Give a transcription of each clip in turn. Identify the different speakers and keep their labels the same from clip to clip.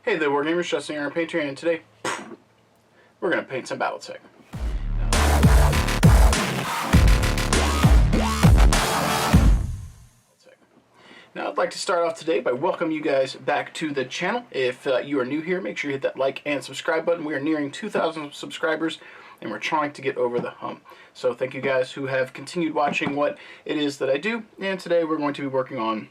Speaker 1: Hey there, Wargamers, Justin here, Painter, and today we're going to paint some Battletech. Now, I'd like to start off today by welcoming you guys back to the channel. If you are new here, make sure you hit that like and subscribe button. We are nearing 2,000 subscribers, and we're trying to get over the hump. So thank you guys who have continued watching what it is that I do, and today we're going to be working on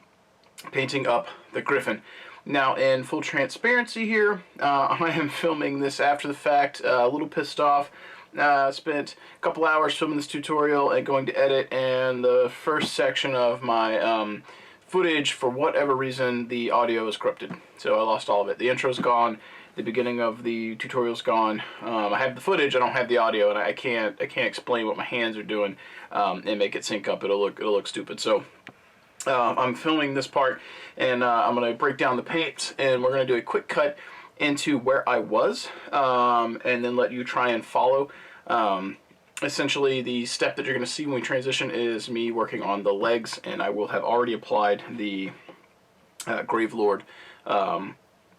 Speaker 1: painting up the Griffin. Now, in full transparency here, I am filming this after the fact, a little pissed off. Spent a couple hours filming this tutorial and going to edit, and the first section of my footage, for whatever reason, the audio is corrupted. So I lost all of it. The intro's gone, the beginning of the tutorial's gone. I have the footage, I don't have the audio, and I can't explain what my hands are doing and make it sync up. It'll look stupid. So I'm filming this part, and I'm going to break down the paints, and we're going to do a quick cut into where I was, and then let you try and follow. Essentially, the step that you're going to see when we transition is me working on the legs, and I will have already applied the Gravelord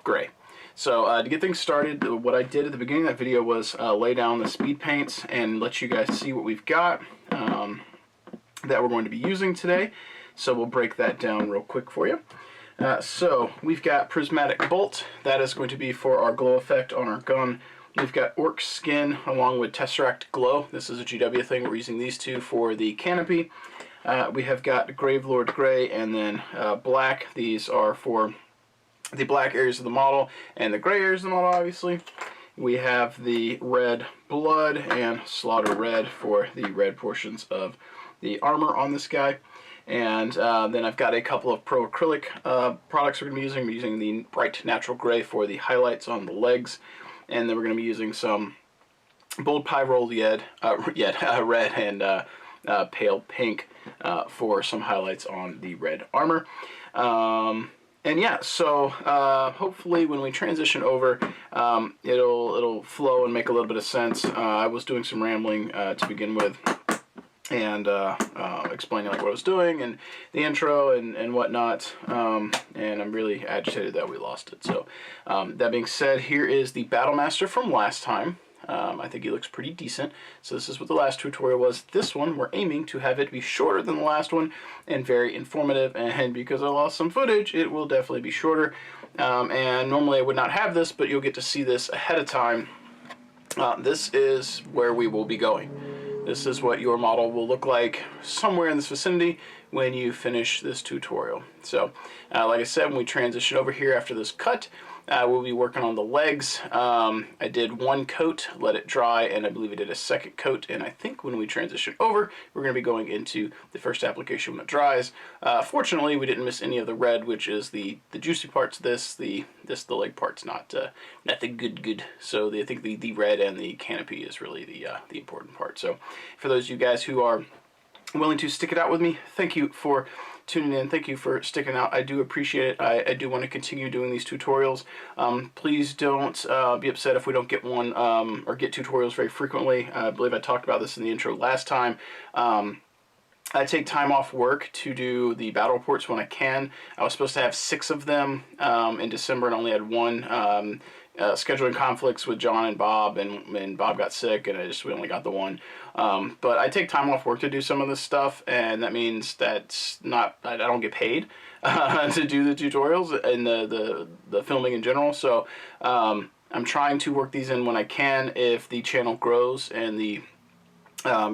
Speaker 1: gray. So to get things started, what I did at the beginning of that video was lay down the speed paints and let you guys see what we've got that we're going to be using today. So we'll break that down real quick for you. So we've got Prismatic Bolt. That is going to be for our glow effect on our gun. We've got Orc Skin along with Tesseract Glow. This is a GW thing. We're using these two for the canopy. We have got Gravelord Gray and then Black. These are for the black areas of the model and the gray areas of the model, obviously. We have the Red Blood and Slaughter Red for the red portions of the armor on this guy. And then I've got a couple of Pro Acrylic products we're going to be using. We're using the Bright Natural Gray for the highlights on the legs. And then we're going to be using some Bold Pyrrole Red and Pale Pink for some highlights on the red armor. And yeah, so hopefully when we transition over, it'll flow and make a little bit of sense. I was doing some rambling to begin with, and explaining like what I was doing and the intro and whatnot, and I'm really agitated that we lost it. So that being said, here is the Battlemaster from last time. I think he looks pretty decent. So this is what the last tutorial was. This one, we're aiming to have it be shorter than the last one and very informative, and because I lost some footage, it will definitely be shorter. And normally I would not have this, but you'll get to see this ahead of time. This is where we will be going. This is what your model will look like somewhere in this vicinity when you finish this tutorial. So, like I said, when we transition over here after this cut, we'll be working on the legs. I did one coat, let it dry, and I believe I did a second coat. And I think when we transition over, we're going to be going into the first application when it dries. Fortunately, we didn't miss any of the red, which is the juicy parts. The leg part's not the good. So I think the red and the canopy is really the important part. So for those of you guys who are willing to stick it out with me, thank you for tuning in. Thank you for sticking out. I do appreciate it. I do want to continue doing these tutorials. Please don't be upset if we don't get one or get tutorials very frequently. I believe I talked about this in the intro last time. I take time off work to do the battle reports when I can. I was supposed to have 6 of them in December and only had 1. Scheduling conflicts with John and Bob, and Bob got sick, and we only got the 1. But I take time off work to do some of this stuff, and that means that's not, I don't get paid to do the tutorials and the filming in general. So I'm trying to work these in when I can. If the channel grows and the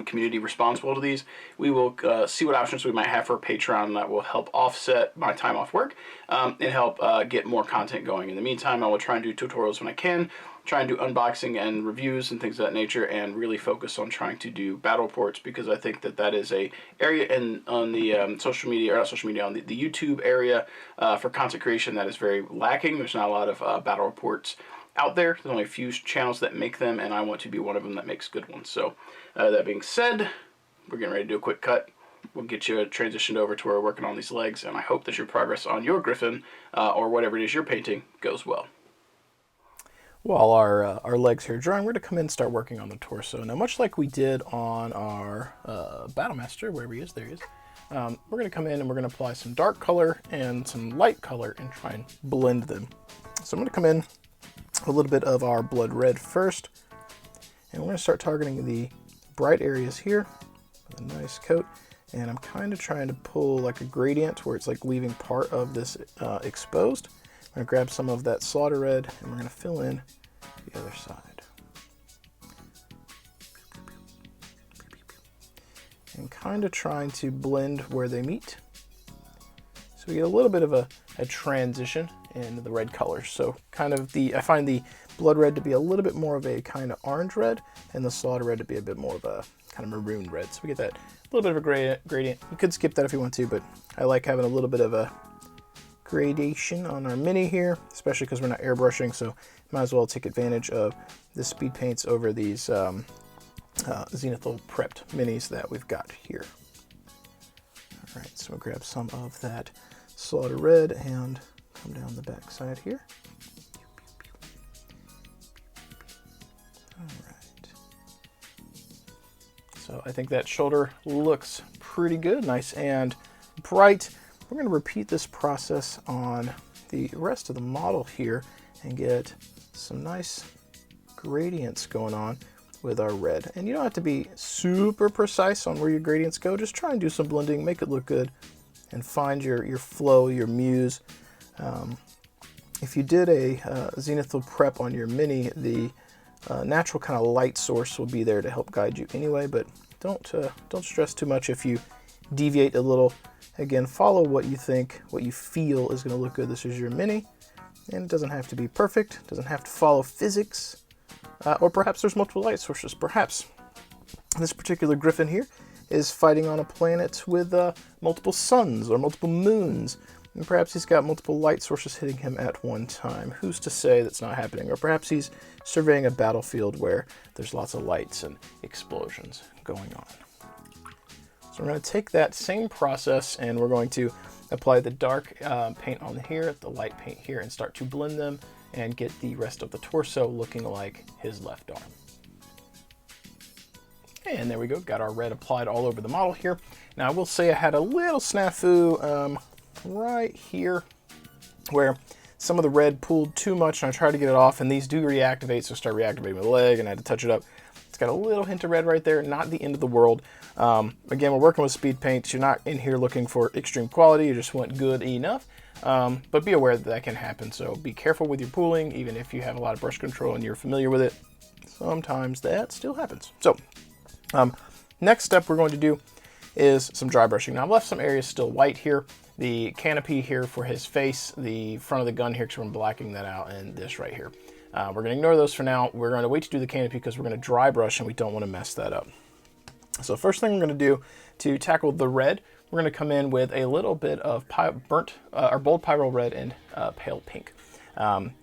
Speaker 1: community responsible to these, we will see what options we might have for Patreon that will help offset my time off work and help get more content going. In the meantime, I will try and do tutorials when I can, try and do unboxing and reviews and things of that nature, and really focus on trying to do battle reports, because I think that is a area on the social media, or not social media, on the YouTube area for content creation that is very lacking. There's not a lot of battle reports out there. There's only a few channels that make them, and I want to be one of them that makes good ones. So that being said, we're getting ready to do a quick cut. We'll get you transitioned over to where we're working on these legs, and I hope that your progress on your Griffin or whatever it is you're painting goes well. While our legs here are drying, we're going to come in and start working on the torso. Now, much like we did on our Battlemaster, wherever he is, there he is, we're going to come in and we're going to apply some dark color and some light color and try and blend them. So I'm going to come in a little bit of our blood red first, and we're going to start targeting the bright areas here with a nice coat. And I'm kind of trying to pull like a gradient where it's like leaving part of this exposed. I'm going to grab some of that slaughter red and we're going to fill in the other side. And kind of trying to blend where they meet. So we get a little bit of a transition in the red colors. So kind of I find the blood red to be a little bit more of a kind of orange red and the slaughter red to be a bit more of a kind of maroon red. So we get that little bit of a gradient. You could skip that if you want to, but I like having a little bit of a gradation on our mini here, especially because we're not airbrushing, so might as well take advantage of the speed paints over these zenithal prepped minis that we've got here. All right, so we'll grab some of that slaughter red and come down the back side here. All right. So I think that shoulder looks pretty good, nice and bright. We're going to repeat this process on the rest of the model here and get some nice gradients going on with our red. And you don't have to be super precise on where your gradients go. Just try and do some blending, make it look good, and find your flow, your muse. If you did a zenithal prep on your mini, the natural kind of light source will be there to help guide you anyway, but don't stress too much if you deviate a little. Again, follow what you think, what you feel is going to look good. This is your mini, and it doesn't have to be perfect, it doesn't have to follow physics, or perhaps there's multiple light sources. Perhaps this particular Griffin here is fighting on a planet with multiple suns or multiple moons, and perhaps he's got multiple light sources hitting him at one time. Who's to say that's not happening? Or perhaps he's surveying a battlefield where there's lots of lights and explosions going on. So we're going to take that same process and we're going to apply the dark paint on here, the light paint here, and start to blend them and get the rest of the torso looking like his left arm. And there we go, got our red applied all over the model here. Now I will say I had a little snafu right here where some of the red pulled too much and I tried to get it off, and these do reactivate, so start reactivating my leg and I had to touch it up. It's got a little hint of red right there, not the end of the world. Again, we're working with speed paints. You're not in here looking for extreme quality, you just want good enough. But be aware that can happen, so be careful with your pooling. Even if you have a lot of brush control and you're familiar with it, sometimes that still happens. So next step we're going to do is some dry brushing. Now I've left some areas still white here. The canopy here for his face, the front of the gun here, because we're blacking that out, and this right here. We're going to ignore those for now. We're going to wait to do the canopy because we're going to dry brush and we don't want to mess that up. So first thing we're going to do to tackle the red, we're going to come in with a little bit of burnt or bold pyrrole red and pale pink.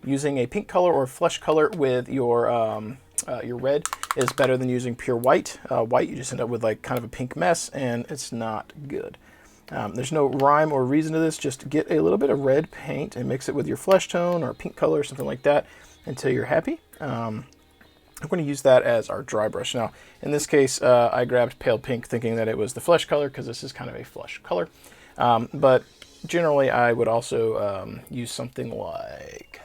Speaker 1: Using a pink color or flesh color with your red is better than using pure white. White, you just end up with like kind of a pink mess, and it's not good. There's no rhyme or reason to this. Just get a little bit of red paint and mix it with your flesh tone or pink color or something like that until you're happy. I'm going to use that as our dry brush. Now, in this case, I grabbed pale pink thinking that it was the flesh color because this is kind of a flesh color. But generally, I would also use something like,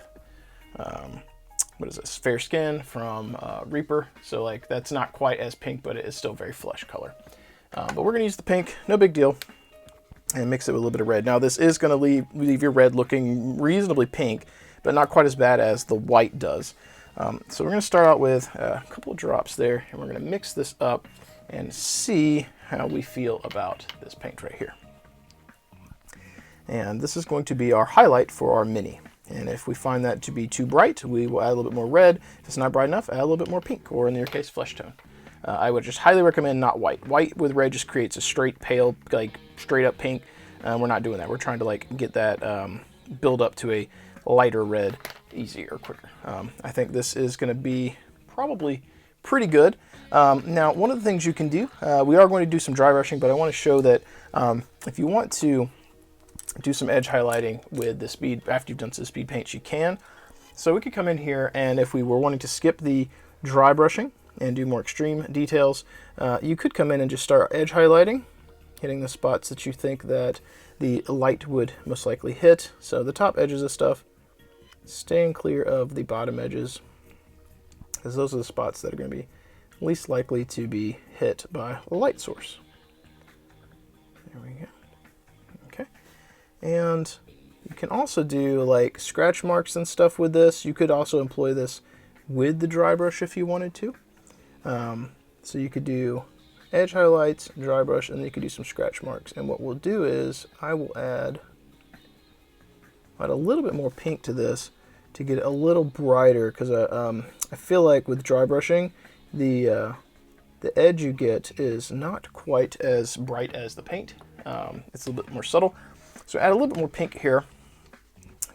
Speaker 1: what is this? Fair Skin from Reaper. So like that's not quite as pink, but it is still very flesh color. But we're going to use the pink, no big deal, and mix it with a little bit of red. Now, this is going to leave your red looking reasonably pink, but not quite as bad as the white does. So we're going to start out with a couple of drops there, and we're going to mix this up and see how we feel about this paint right here. And this is going to be our highlight for our mini. And if we find that to be too bright, we will add a little bit more red. If it's not bright enough, add a little bit more pink, or in your case, flesh tone. I would just highly recommend not white. White with red just creates a straight pale, like straight up pink. We're not doing that. We're trying to like get that build up to a lighter red easier, quicker. I think this is going to be probably pretty good. Now, one of the things you can do, we are going to do some dry brushing, but I want to show that if you want to do some edge highlighting with the speed, after you've done some speed paints, you can. So we could come in here, and if we were wanting to skip the dry brushing and do more extreme details, you could come in and just start edge highlighting, hitting the spots that you think that the light would most likely hit. So the top edges of stuff, staying clear of the bottom edges, because those are the spots that are going to be least likely to be hit by a light source. There we go. Okay. And you can also do like scratch marks and stuff with this. You could also employ this with the dry brush if you wanted to. So you could do edge highlights, dry brush, and then you could do some scratch marks. And what we'll do is I will add a little bit more pink to this to get it a little brighter, because I feel like with dry brushing, the edge you get is not quite as bright as the paint. It's a little bit more subtle. So add a little bit more pink here.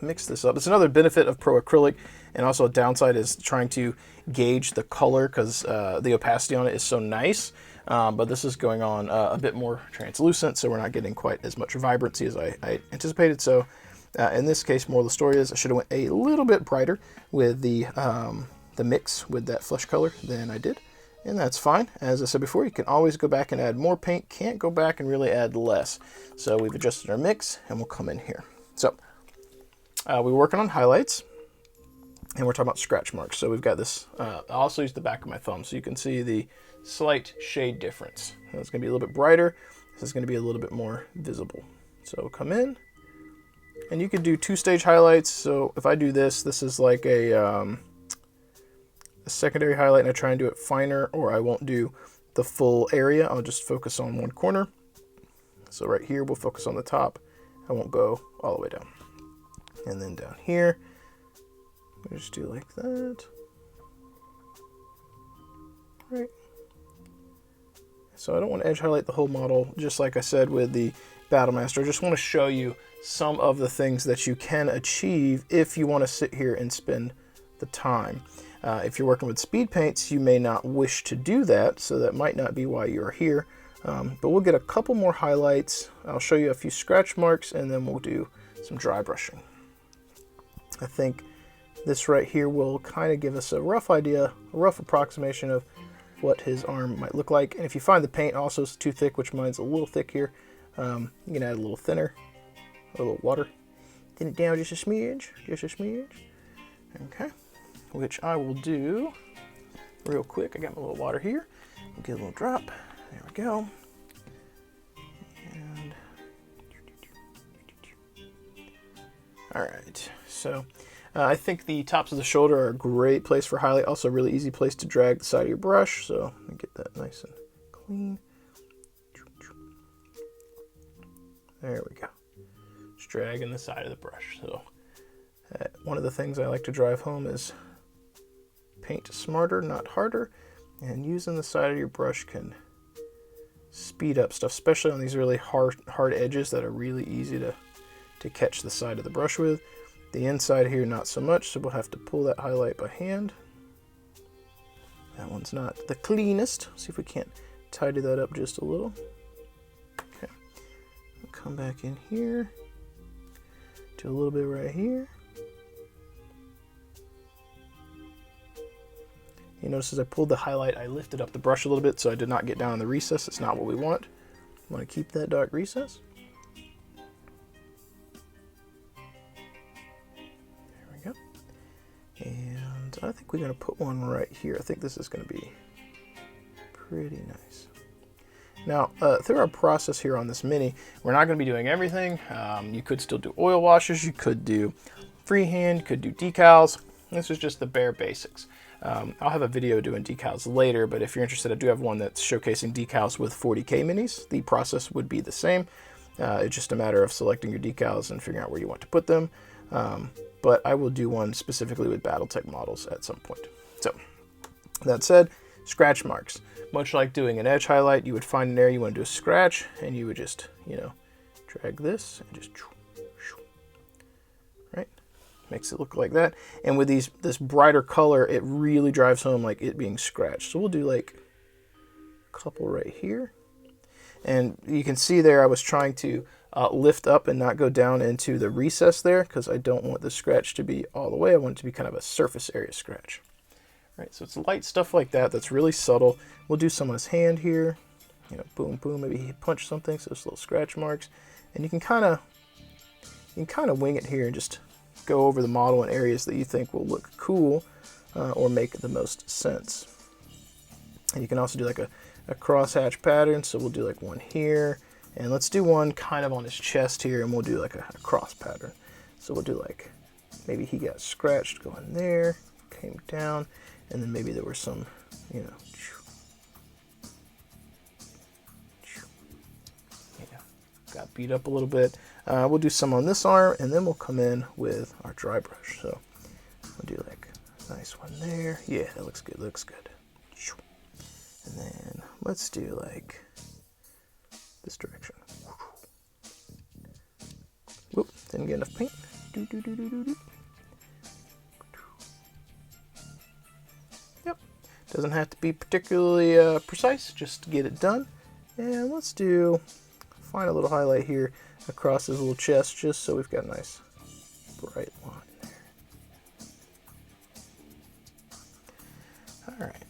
Speaker 1: Mix this up. It's another benefit of Pro Acrylic, and also a downside is trying to gauge the color, because the opacity on it is so nice. But this is going on a bit more translucent, so we're not getting quite as much vibrancy as I anticipated. So in this case, more of the story is I should have went a little bit brighter with the mix with that flesh color than I did. And that's fine. As I said before, you can always go back and add more paint. Can't go back and really add less. So we've adjusted our mix, and we'll come in here. So we're working on highlights, and we're talking about scratch marks. So we've got this. I also use the back of my thumb, so you can see the slight shade difference. It's going to be a little bit brighter. This is going to be a little bit more visible. So come in, and you could do two-stage highlights. So if I do this, this is like a secondary highlight, and I try and do it finer, or I won't do the full area. I'll just focus on one corner. So right here, we'll focus on the top. I won't go all the way down. And then down here, we'll just do like that. Right. So I don't want to edge highlight the whole model, just like I said with the Battlemaster. I just want to show you some of the things that you can achieve if you want to sit here and spend the time. If you're working with speed paints, you may not wish to do that, so that might not be why you're here. But we'll get a couple more highlights. I'll show you a few scratch marks, and then we'll do some dry brushing. I think this right here will kind of give us a rough idea, a rough approximation of what his arm might look like. And if you find the paint also is too thick, which mine's a little thick here, you can add a little thinner, a little water. Thin it down just a smidge, Okay. Which I will do real quick. I got my little water here. We'll get a little drop. There we go. And all right. So I think the tops of the shoulder are a great place for highlight. Also a really easy place to drag the side of your brush. So let me get that nice and clean. There we go. Just dragging the side of the brush. So one of the things I like to drive home is paint smarter, not harder, and using the side of your brush can speed up stuff, especially on these really hard edges that are really easy to catch the side of the brush with. The inside here, not so much, so we'll have to pull that highlight by hand. That one's not the cleanest. See if we can't tidy that up just a little. Okay, we'll come back in here, do a little bit right here. You notice as I pulled the highlight, I lifted up the brush a little bit, so I did not get down in the recess. It's not what we want. We want to keep that dark recess. There we go. And I think we're going to put one right here. I think this is going to be pretty nice. Now, through our process here on this Mini, we're not going to be doing everything. You could still do oil washes. You could do freehand. You could do decals. This is just the bare basics. I'll have a video doing decals later, but if you're interested, I do have one that's showcasing decals with 40K minis. The process would be the same. It's just a matter of selecting your decals and figuring out where you want to put them. But I will do one specifically with Battletech models at some point. So, that said, scratch marks. Much like doing an edge highlight, you would find an area you want to do a scratch, and you would just, drag this and just, right? Makes it look like that. And with this brighter color, it really drives home like it being scratched. So we'll do like a couple right here. And you can see there I was trying to lift up and not go down into the recess there, because I don't want the scratch to be all the way. I want it to be kind of a surface area scratch. Right, so it's light stuff like that that's really subtle. We'll do some on his hand here. Boom, boom. Maybe he punched something, so there's little scratch marks. And you can kind of wing it here and just go over the model in areas that you think will look cool or make the most sense. And you can also do like a crosshatch pattern, so we'll do like one here, and let's do one kind of on his chest here, and we'll do like a cross pattern. So we'll do like, maybe he got scratched going there, came down, and then maybe there were some, you know, yeah, got beat up a little bit. We'll do some on this arm, and then we'll come in with our dry brush. So we'll do like a nice one there. Yeah, that looks good, looks good. And then let's do like this direction. Whoop, didn't get enough paint. Yep, doesn't have to be particularly precise, just to get it done. And let's find a little highlight here across his little chest, just so we've got a nice bright line there. All right.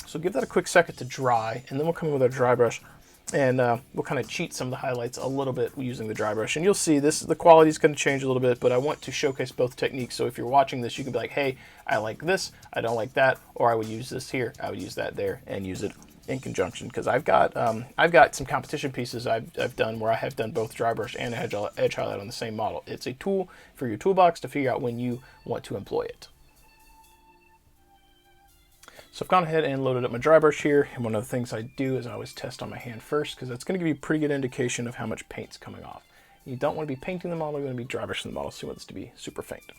Speaker 1: So give that a quick second to dry, and then we'll come in with our dry brush, and we'll kind of cheat some of the highlights a little bit using the dry brush. And you'll see the quality is going to change a little bit, but I want to showcase both techniques. So if you're watching this, you can be like, hey, I like this, I don't like that, or I would use this here, I would use that there, and use it in conjunction. Because I've got some competition pieces I've done where I have done both dry brush and edge highlight on the same model. It's a tool for your toolbox to figure out when you want to employ it. So I've gone ahead and loaded up my dry brush here, and one of the things I do is I always test on my hand first, because that's going to give you a pretty good indication of how much paint's coming off. You don't want to be painting the model, you're going to be dry brushing the model, so you want this to be super faint. So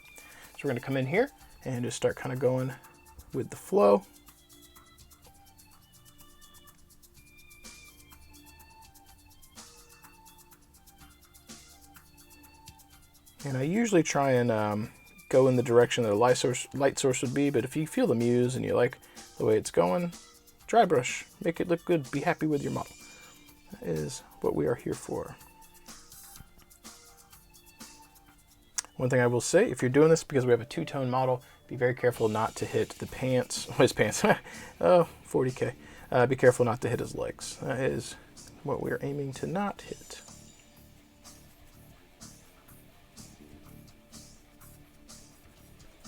Speaker 1: we're going to come in here and just start kind of going with the flow. And I usually try and go in the direction that a light source would be, but if you feel the muse and you like the way it's going, dry brush, make it look good, be happy with your model. That is what we are here for. One thing I will say, if you're doing this because we have a two-tone model, be very careful not to hit the pants, his pants, oh, 40K. Be careful not to hit his legs. That is what we're aiming to not hit.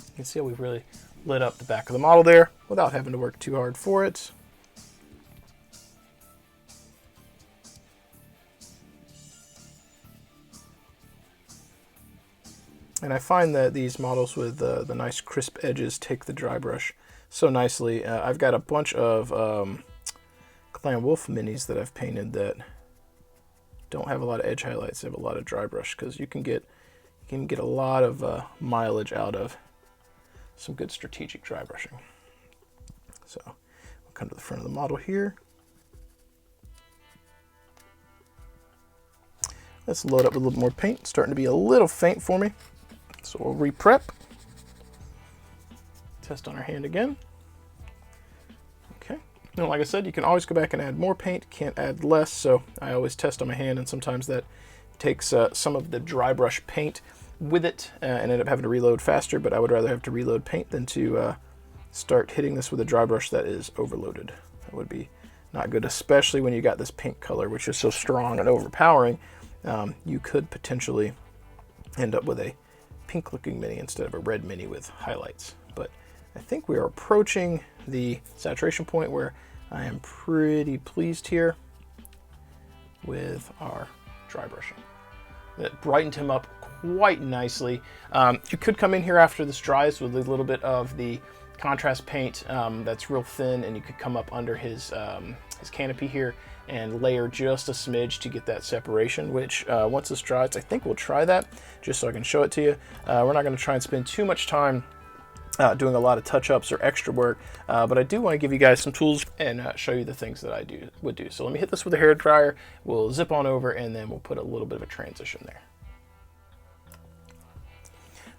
Speaker 1: You can see how we've really lit up the back of the model there without having to work too hard for it. And I find that these models with the nice crisp edges take the dry brush so nicely. I've got a bunch of Clan Wolf minis that I've painted that don't have a lot of edge highlights, they have a lot of dry brush, because you can get a lot of mileage out of some good strategic dry brushing. So we'll come to the front of the model here. Let's load up with a little more paint. It's starting to be a little faint for me. So we'll re-prep. Test on our hand again. Okay. Now, like I said, you can always go back and add more paint. Can't add less, so I always test on my hand, and sometimes that takes some of the dry brush paint with it and end up having to reload faster, but I would rather have to reload paint than to start hitting this with a dry brush that is overloaded. That would be not good, especially when you got this pink color, which is so strong and overpowering. You could potentially end up with a pink looking mini instead of a red mini with highlights. But I think we are approaching the saturation point where I am pretty pleased here with our dry brushing. That brightened him up quite nicely. You could come in here after this dries with a little bit of the contrast paint that's real thin, and you could come up under his canopy here and layer just a smidge to get that separation, which once this dries, I think we'll try that just so I can show it to you. We're not going to try and spend too much time doing a lot of touch-ups or extra work, but I do want to give you guys some tools and show you the things that I would do. So let me hit this with a hair dryer, we'll zip on over, and then we'll put a little bit of a transition there.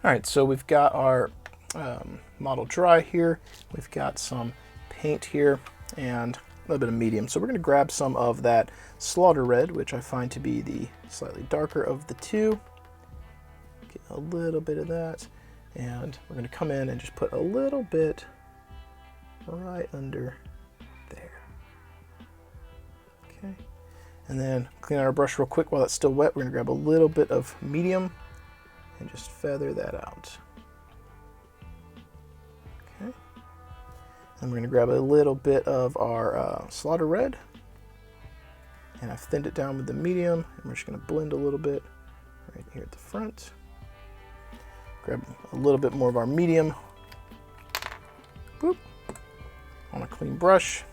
Speaker 1: All right, so we've got our model dry here. We've got some paint here and a little bit of medium. So we're going to grab some of that Slaughter Red, which I find to be the slightly darker of the two. Get a little bit of that. And we're going to come in and just put a little bit right under there. Okay. And then clean out our brush real quick while it's still wet. We're going to grab a little bit of medium and just feather that out. Okay. And we're going to grab a little bit of our slaughter red, and I've thinned it down with the medium, and we're just going to blend a little bit right here at the front. Grab a little bit more of our medium, boop, on a clean brush,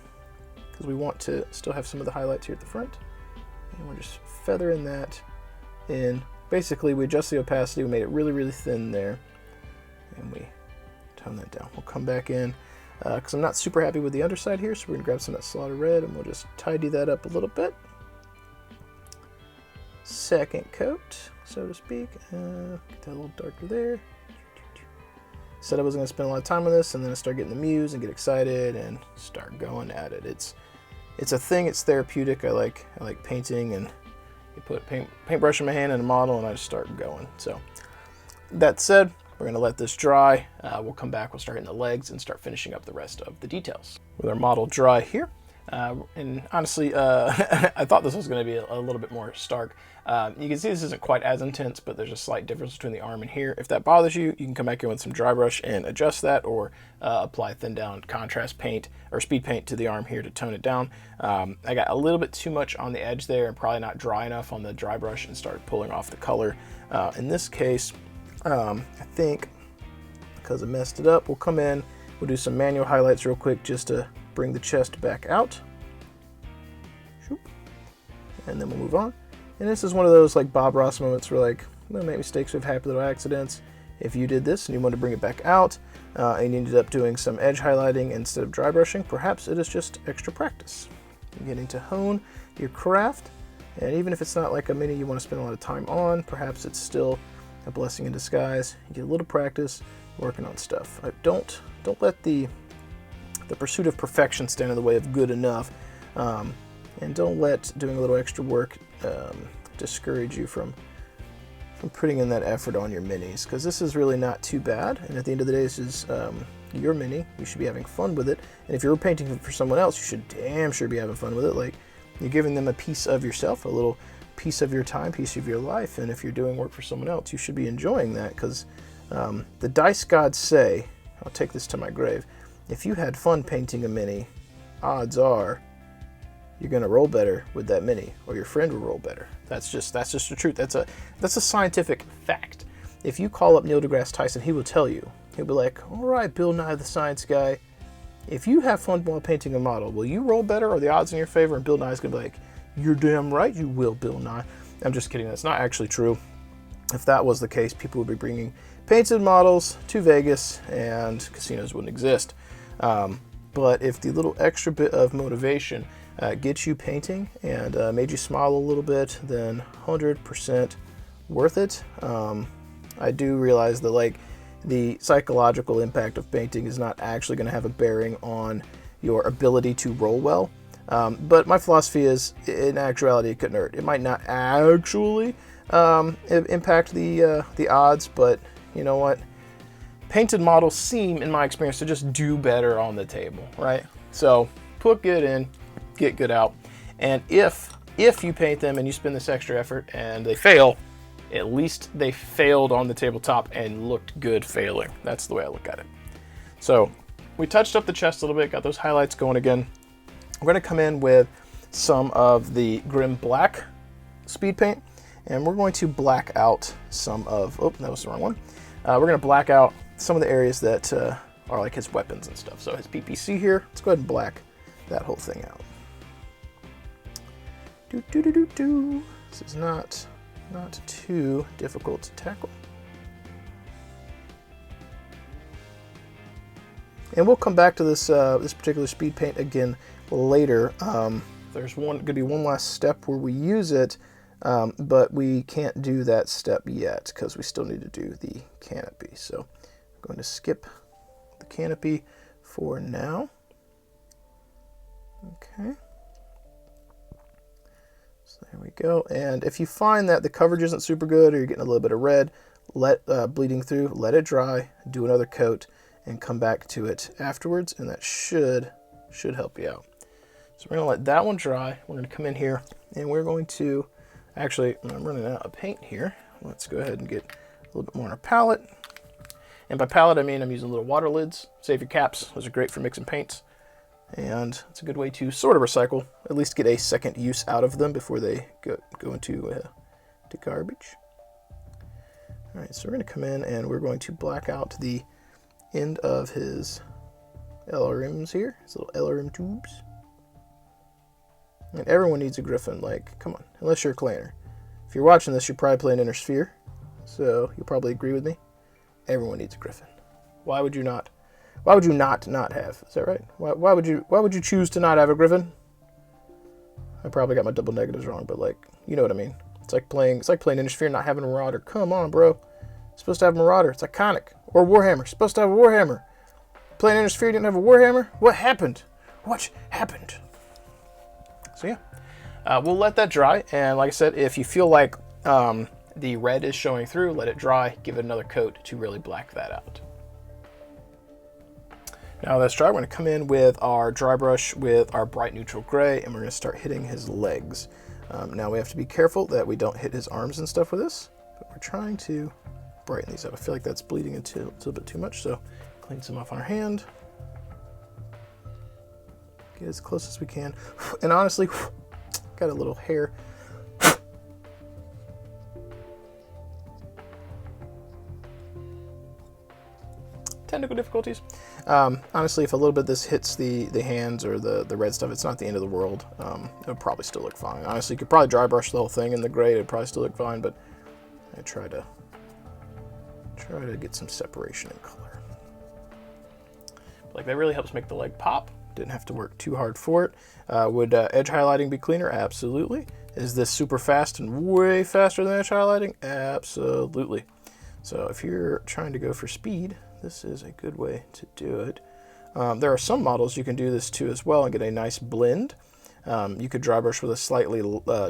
Speaker 1: because we want to still have some of the highlights here at the front. And we're just feathering that in. Basically, we adjust the opacity, we made it really, really thin there, and we tone that down. We'll come back in, because I'm not super happy with the underside here, so we're going to grab some of that slaughter red, and we'll just tidy that up a little bit. Second coat, so to speak. Get that a little darker there. Said I wasn't going to spend a lot of time on this, and then I start getting the muse and get excited and start going at it. It's a thing. It's therapeutic. I like painting, and you put paintbrush in my hand and a model, and I just start going. So that said, we're going to let this dry. We'll come back. We'll start hitting the legs and start finishing up the rest of the details. With our model dry here. And honestly, I thought this was going to be a little bit more stark. You can see this isn't quite as intense, but there's a slight difference between the arm and here. If that bothers you, you can come back in with some dry brush and adjust that, or apply thin down contrast paint or speed paint to the arm here to tone it down. I got a little bit too much on the edge there and probably not dry enough on the dry brush and started pulling off the color. In this case, I think because I messed it up, we'll come in, we'll do some manual highlights real quick just to bring the chest back out. And then we'll move on. And this is one of those like Bob Ross moments where like, we'll make mistakes, we have happy little accidents. If you did this and you want to bring it back out, and you ended up doing some edge highlighting instead of dry brushing, perhaps it is just extra practice. You're getting to hone your craft, and even if it's not like a mini you want to spend a lot of time on, perhaps it's still a blessing in disguise. You get a little practice working on stuff. Don't let the pursuit of perfection stand in the way of good enough. And don't let doing a little extra work discourage you from putting in that effort on your minis, because this is really not too bad. And at the end of the day, this is your mini. You should be having fun with it. And if you're painting for someone else, you should damn sure be having fun with it. Like, you're giving them a piece of yourself, a little piece of your time, piece of your life. And if you're doing work for someone else, you should be enjoying that, because the dice gods say, I'll take this to my grave, if you had fun painting a mini, odds are you're going to roll better with that mini, or your friend will roll better. That's just the truth. That's a scientific fact. If you call up Neil deGrasse Tyson, he will tell you. He'll be like, all right, Bill Nye the Science Guy, if you have fun while painting a model, will you roll better? Or the odds in your favor? And Bill Nye's going to be like, you're damn right you will, Bill Nye. I'm just kidding. That's not actually true. If that was the case, people would be bringing painted models to Vegas and casinos wouldn't exist. But if the little extra bit of motivation gets you painting and made you smile a little bit, then 100% worth it. I do realize that like the psychological impact of painting is not actually going to have a bearing on your ability to roll well. But my philosophy is, in actuality, it couldn't hurt. It might not actually impact the odds, but you know what? Painted models seem, in my experience, to just do better on the table, right? So put good in, get good out. And if you paint them and you spend this extra effort and they fail, at least they failed on the tabletop and looked good failing. That's the way I look at it. So we touched up the chest a little bit, got those highlights going again. We're going to come in with some of the Grim Black speed paint, and we're going to black out some of, oh, that was the wrong one. We're going to black out some of the areas that are like his weapons and stuff. So his PPC here, let's go ahead and black that whole thing out. This is not too difficult to tackle. And we'll come back to this this particular speed paint again later. There's going to be one last step where we use it, but we can't do that step yet because we still need to do the canopy. So I'm going to skip the canopy for now. Okay. So there we go. And if you find that the coverage isn't super good or you're getting a little bit of red bleeding through, let it dry, do another coat, and come back to it afterwards, and that should help you out. So we're going to let that one dry. We're going to come in here, and we're going to, actually, I'm running out of paint here. Let's go ahead and get little bit more on our palette. And by palette, I mean I'm using little water lids. Save your caps. Those are great for mixing paints. And it's a good way to sort of recycle, at least get a second use out of them before they go into to garbage. All right, so we're going to come in and we're going to black out the end of his LRMs here, his little LRM tubes. And everyone needs a Griffin, like, come on, unless you're a clanner. If you're watching this, you're probably playing Inner Sphere, so you'll probably agree with me. Everyone needs a Griffin. Why would you not? Why would you not have? Is that right? Why would you choose to not have a Griffin? I probably got my double negatives wrong, but like, you know what I mean. It's like playing Inner Sphere and not having a Marauder. Come on, bro. You're supposed to have a Marauder. It's iconic. Or Warhammer. You're supposed to have a Warhammer. Playing Inner Sphere, didn't have a Warhammer? What happened? What happened? So yeah, we'll let that dry. And like I said, if you feel like the red is showing through, let it dry. Give it another coat to really black that out. Now that's dry, we're going to come in with our dry brush with our bright neutral gray, and we're going to start hitting his legs. Now we have to be careful that we don't hit his arms and stuff with this, but we're trying to brighten these up. I feel like that's bleeding into a little bit too much, so clean some off on our hand. Get as close as we can. And honestly, got a little hair. Technical difficulties. Honestly, if a little bit of this hits the hands or the red stuff, it's not the end of the world. It'll probably still look fine. Honestly, you could probably dry brush the whole thing in the gray. It'd probably still look fine, but I try to get some separation in color. Like, that really helps make the leg pop. Didn't have to work too hard for it. Would edge highlighting be cleaner? Absolutely. Is this super fast and way faster than edge highlighting? Absolutely. So if you're trying to go for speed, this is a good way to do it. There are some models you can do this to as well and get a nice blend. You could dry brush with a slightly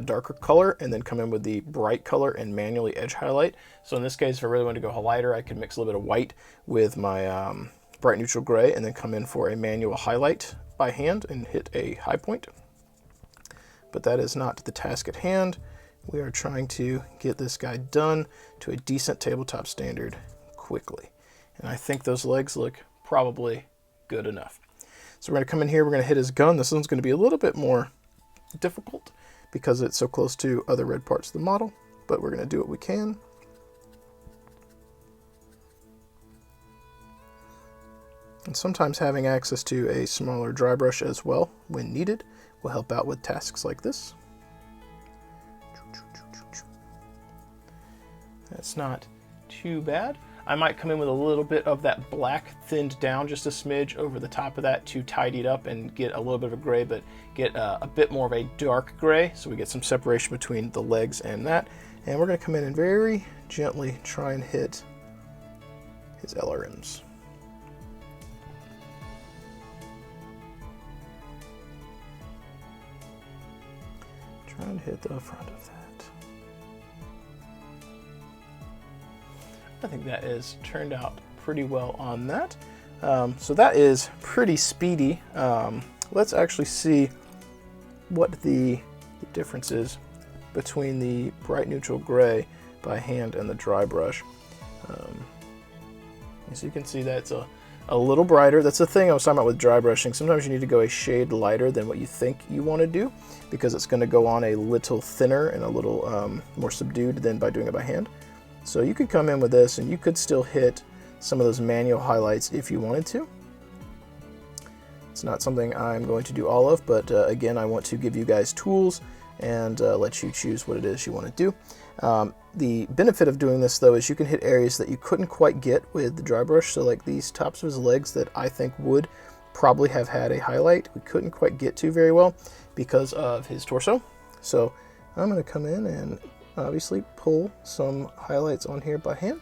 Speaker 1: darker color and then come in with the bright color and manually edge highlight. So in this case, if I really want to go lighter, I could mix a little bit of white with my bright neutral gray and then come in for a manual highlight by hand and hit a high point. But that is not the task at hand. We are trying to get this guy done to a decent tabletop standard quickly. And I think those legs look probably good enough. So we're going to come in here, we're going to hit his gun. This one's going to be a little bit more difficult because it's so close to other red parts of the model, but we're going to do what we can. And sometimes having access to a smaller dry brush as well, when needed, will help out with tasks like this. That's not too bad. I might come in with a little bit of that black thinned down just a smidge over the top of that to tidy it up and get a little bit of a gray, but get a bit more of a dark gray so we get some separation between the legs and that. And we're going to come in and very gently try and hit his LRMs. Trying to hit the front of that. I think that is turned out pretty well on that. So that is pretty speedy. Let's actually see what the difference is between the bright neutral gray by hand and the dry brush. As you can see, that's a little brighter. That's the thing I was talking about with dry brushing. Sometimes you need to go a shade lighter than what you think you want to do because it's going to go on a little thinner and a little more subdued than by doing it by hand. So you could come in with this and you could still hit some of those manual highlights if you wanted to. It's not something I'm going to do all of, but again, I want to give you guys tools and let you choose what it is you want to do. The benefit of doing this though is you can hit areas that you couldn't quite get with the dry brush. So like these tops of his legs that I think would probably have had a highlight, we couldn't quite get to very well because of his torso. So I'm going to come in and obviously pull some highlights on here by hand.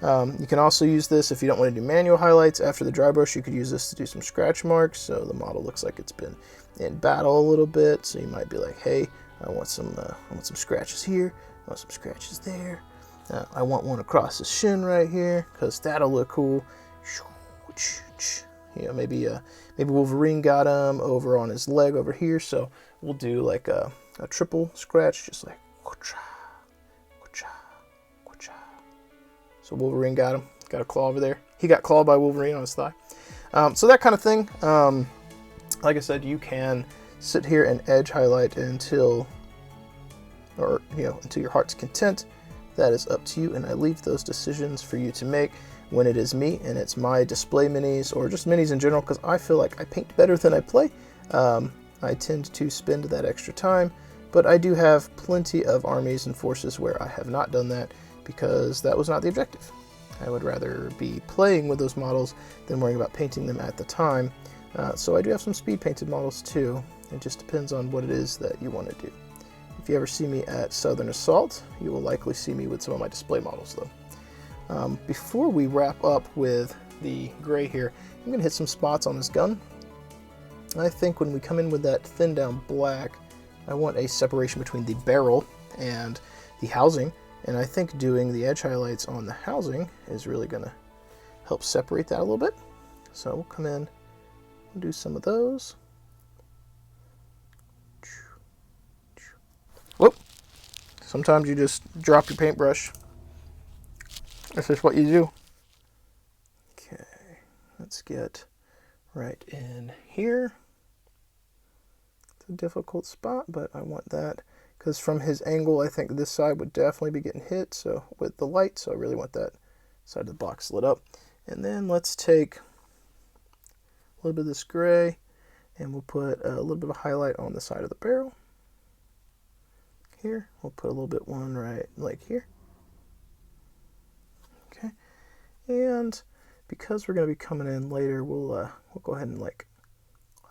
Speaker 1: You can also use this if you don't want to do manual highlights. After the dry brush, you could use this to do some scratch marks, so the model looks like it's been in battle a little bit. So you might be like, hey, I want some scratches here, I want some scratches there, I want one across the shin right here because that'll look cool. You know, maybe Wolverine got him over on his leg over here, so we'll do like a triple scratch, just like So Wolverine got him. Got a claw over there. He got clawed by Wolverine on his thigh. So that kind of thing. Like I said, you can sit here and edge highlight until your heart's content. That is up to you, and I leave those decisions for you to make when it is me and it's my display minis, or just minis in general, because I feel like I paint better than I play. I tend to spend that extra time, but I do have plenty of armies and forces where I have not done that because that was not the objective. I would rather be playing with those models than worrying about painting them at the time. So I do have some speed painted models too. It just depends on what it is that you want to do. If you ever see me at Southern Assault, you will likely see me with some of my display models though. Before we wrap up with the gray here, I'm going to hit some spots on this gun. I think when we come in with that thin down black, I want a separation between the barrel and the housing, and I think doing the edge highlights on the housing is really going to help separate that a little bit. So we'll come in and do some of those. Whoop! Sometimes you just drop your paintbrush. That's just what you do. Okay, let's get right in here. It's a difficult spot, but I want that because from his angle, I think this side would definitely be getting hit. So with the light, so I really want that side of the box lit up. And then let's take a little bit of this gray, and we'll put a little bit of highlight on the side of the barrel. Here, we'll put a little bit one right like here. Okay, and because we're going to be coming in later, we'll go ahead and like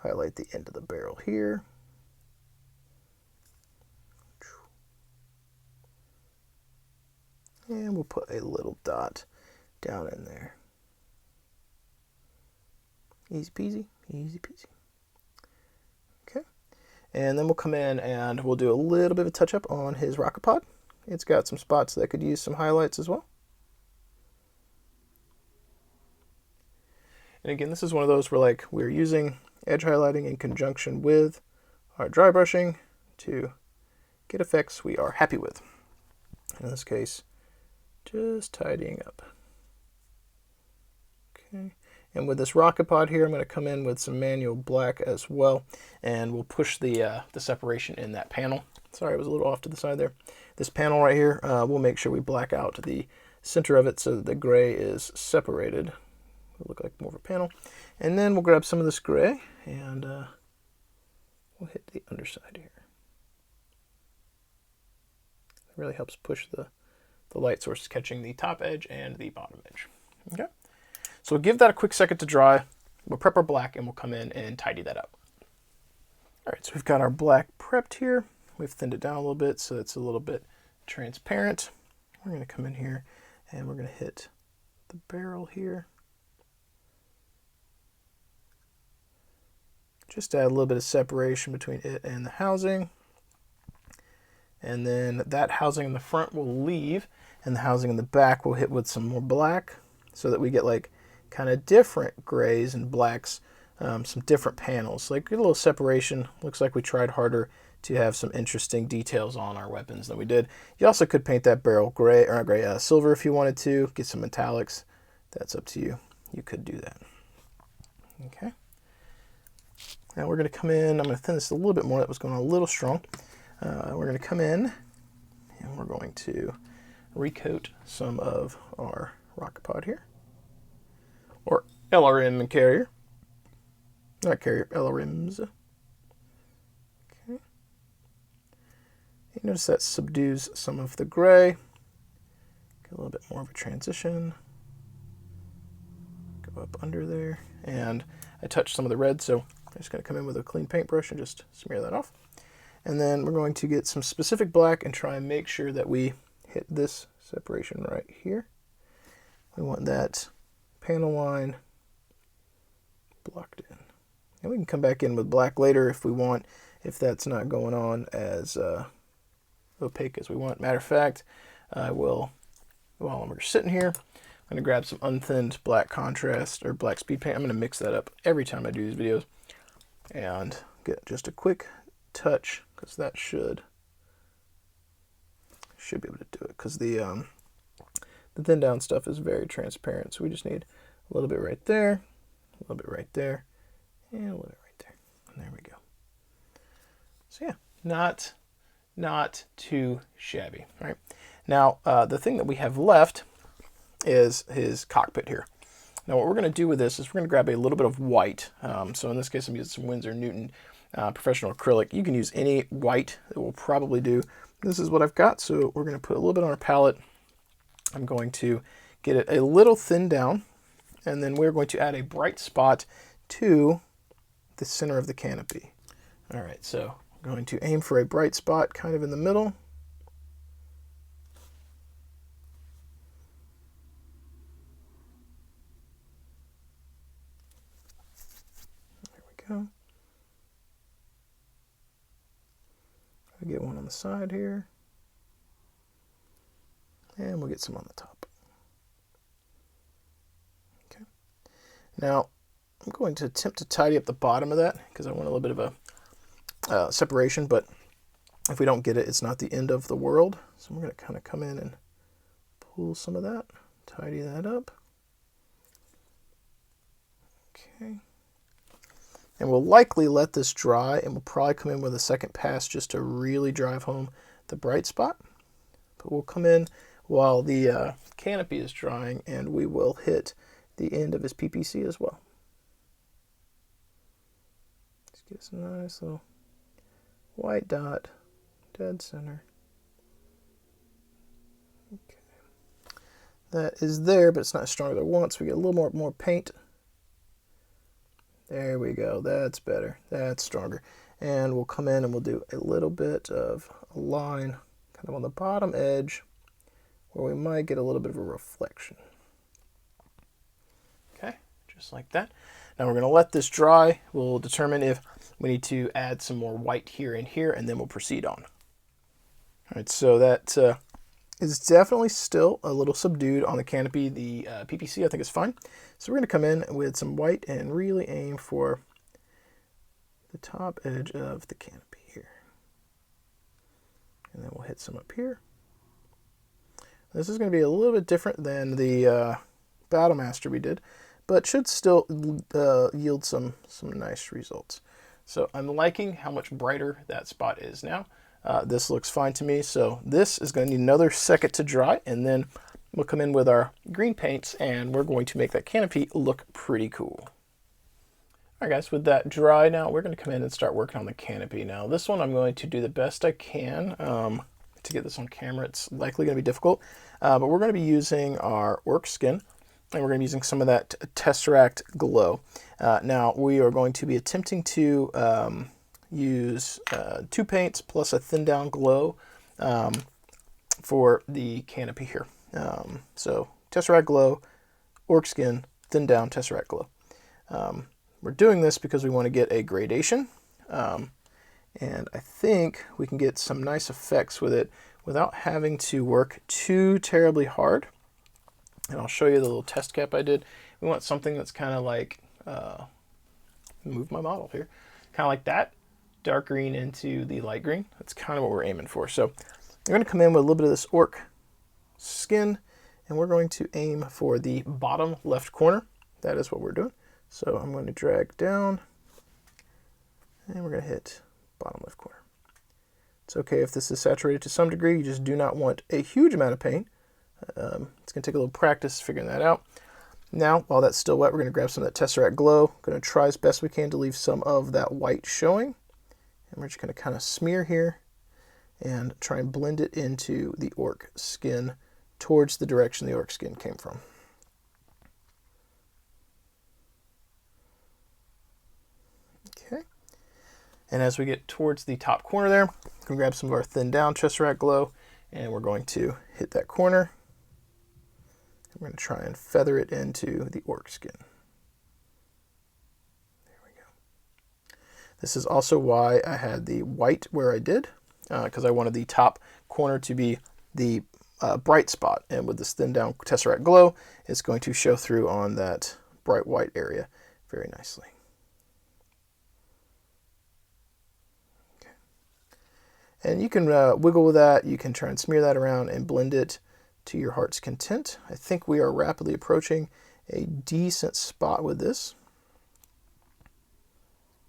Speaker 1: highlight the end of the barrel here. And we'll put a little dot down in there. Easy peasy, easy peasy. Okay, and then we'll come in and we'll do a little bit of a touch up on his rocket pod. It's got some spots that could use some highlights as well. And again, this is one of those where like we're using edge highlighting in conjunction with our dry brushing to get effects we are happy with. In this case, just tidying up. Okay, and with this rocket pod here, I'm going to come in with some manual black as well, and we'll push the separation in that panel. Sorry, I was a little off to the side there. This panel right here, we'll make sure we black out the center of it so that the gray is separated. It'll look like more of a panel. And then we'll grab some of this gray and we'll hit the underside here. It really helps push the light source catching the top edge and the bottom edge. Okay, so we'll give that a quick second to dry. We'll prep our black and we'll come in and tidy that up. All right, so we've got our black prepped here. We've thinned it down a little bit so it's a little bit transparent. We're going to come in here and we're going to hit the barrel here. Just add a little bit of separation between it and the housing. And then that housing in the front will leave, and the housing in the back will hit with some more black so that we get like kind of different grays and blacks, some different panels. Like a little separation. Looks like we tried harder to have some interesting details on our weapons than we did. You also could paint that barrel gray, or not gray, silver if you wanted to. Get some metallics. That's up to you. You could do that. Okay. Now we're going to come in. I'm going to thin this a little bit more. That was going a little strong. We're going to come in and we're going to recoat some of our rocket pod here, or LRM and carrier, not carrier, LRMs. Okay. You notice that subdues some of the gray. Get a little bit more of a transition. Go up under there, and I touched some of the red, so I'm just going to come in with a clean paintbrush and just smear that off. And then we're going to get some specific black and try and make sure that we hit this separation right here. We want that panel line blocked in. And we can come back in with black later if we want, if that's not going on as opaque as we want. Matter of fact, I will, while we're sitting here, I'm going to grab some unthinned black contrast or black speed paint. I'm going to mix that up every time I do these videos and get just a quick touch, because that should be able to do it, because the The thin down stuff is very transparent, so we just need a little bit right there, a little bit right there, and a little bit right there. And there we go. So yeah, not too shabby, right? Now, the thing that we have left is his cockpit here. Now, what we're going to do with this is we're going to grab a little bit of white. So in this case, I'm using some Winsor Newton professional acrylic. You can use any white. It will probably do. This is what I've got, so we're going to put a little bit on our palette. I'm going to get it a little thin down, and then we're going to add a bright spot to the center of the canopy. All right, so I'm going to aim for a bright spot kind of in the middle. There we go. I'll get one on the side here. And we'll get some on the top. Okay. Now, I'm going to attempt to tidy up the bottom of that because I want a little bit of a separation, but if we don't get it, it's not the end of the world. So we're going to kind of come in and pull some of that, tidy that up. Okay. And we'll likely let this dry, and we'll probably come in with a second pass just to really drive home the bright spot. But we'll come in while the canopy is drying, and we will hit the end of his PPC as well. Just get us a nice little white dot, dead center. Okay. That is there, but it's not as strong as I want, so we get a little more paint. There we go. That's better. That's stronger. And we'll come in and we'll do a little bit of a line kind of on the bottom edge where we might get a little bit of a reflection. Okay, just like that. Now we're going to let this dry. We'll determine if we need to add some more white here and here, and then we'll proceed on. All right, so that is definitely still a little subdued on the canopy. The PPC I think is fine. So we're going to come in with some white and really aim for the top edge of the canopy here. And then we'll hit some up here. This is going to be a little bit different than the Battlemaster we did, but should still yield some nice results. So I'm liking how much brighter that spot is now. This looks fine to me, so this is going to need another second to dry, and then we'll come in with our green paints, and we're going to make that canopy look pretty cool. All right, guys, with that dry now, we're going to come in and start working on the canopy. Now, this one I'm going to do the best I can to get this on camera. It's likely going to be difficult, but we're going to be using our orc skin, and we're going to be using some of that Tesseract glow. Now, we are going to be attempting to use 2 paints plus a thin down glow for the canopy here. So Tesseract glow, orc skin, thin down Tesseract glow. We're doing this because we want to get a gradation, and I think we can get some nice effects with it without having to work too terribly hard. And I'll show you the little test cap I did. We want something that's kind of like, move my model here, kind of like that, dark green into the light green. That's kind of what we're aiming for. So we're going to come in with a little bit of this orc skin, and we're going to aim for the bottom left corner. That is what we're doing. So I'm going to drag down, and we're going to hit bottom left corner. It's okay if this is saturated to some degree. You just do not want a huge amount of paint. It's going to take a little practice figuring that out. Now, while that's still wet, we're going to grab some of that Tesseract glow. Going to try as best we can to leave some of that white showing. And we're just going to kind of smear here and try and blend it into the orc skin towards the direction the orc skin came from. Okay. And as we get towards the top corner there, we're going to grab some of our thin down Tesseract glow, and we're going to hit that corner. We're going to try and feather it into the orc skin. There we go. This is also why I had the white where I did, because I wanted the top corner to be the bright spot. And with this thin down Tesseract glow, it's going to show through on that bright white area very nicely. Okay. And you can wiggle with that. You can try and smear that around and blend it to your heart's content. I think we are rapidly approaching a decent spot with this.